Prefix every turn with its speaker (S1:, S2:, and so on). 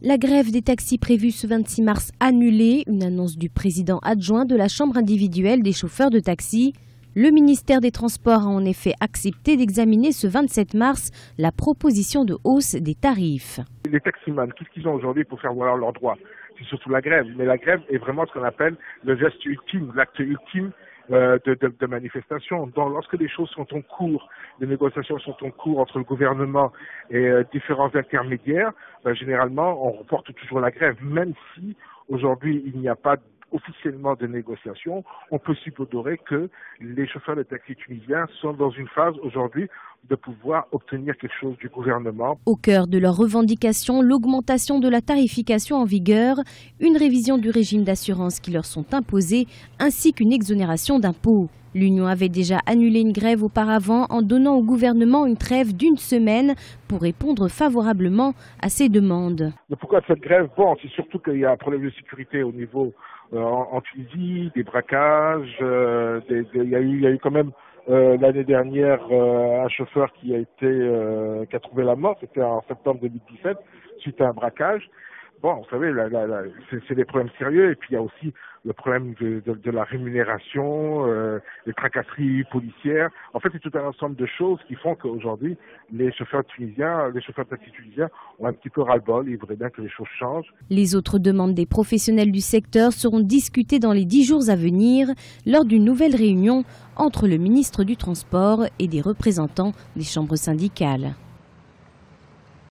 S1: La grève des taxis prévue ce 26 mars annulée, une annonce du président adjoint de la Chambre individuelle des chauffeurs de taxi. Le ministère des Transports a en effet accepté d'examiner ce 27 mars la proposition de hausse des tarifs.
S2: Les taximans, qu'est-ce qu'ils ont aujourd'hui pour faire valoir leurs droits? C'est surtout la grève. Mais la grève est vraiment ce qu'on appelle le geste ultime, l'acte ultime de manifestation. Donc, lorsque les choses sont en cours, les négociations sont en cours entre le gouvernement et différents intermédiaires, généralement, on reporte toujours la grève. Même si, aujourd'hui, il n'y a pas officiellement de négociations, on peut supposer que les chauffeurs de taxi tunisiens sont dans une phase aujourd'hui de pouvoir obtenir quelque chose du gouvernement.
S1: Au cœur de leurs revendications, l'augmentation de la tarification en vigueur, une révision du régime d'assurance qui leur sont imposées, ainsi qu'une exonération d'impôts. L'Union avait déjà annulé une grève auparavant en donnant au gouvernement une trêve d'une semaine pour répondre favorablement à ces demandes.
S2: Pourquoi cette grève? Bon, c'est surtout qu'il y a un problème de sécurité au niveau en Tunisie, des braquages, il y a eu quand même l'année dernière un chauffeur qui a trouvé la mort, c'était en septembre 2017 suite à un braquage. Bon, vous savez, c'est des problèmes sérieux, et puis il y a aussi le problème de la rémunération, les tracasseries policières. En fait, c'est tout un ensemble de choses qui font qu'aujourd'hui, les chauffeurs de taxi tunisiens ont un petit peu ras-le-bol. Ils voudraient bien que les choses changent.
S1: Les autres demandes des professionnels du secteur seront discutées dans les 10 jours à venir lors d'une nouvelle réunion entre le ministre du Transport et des représentants des chambres syndicales.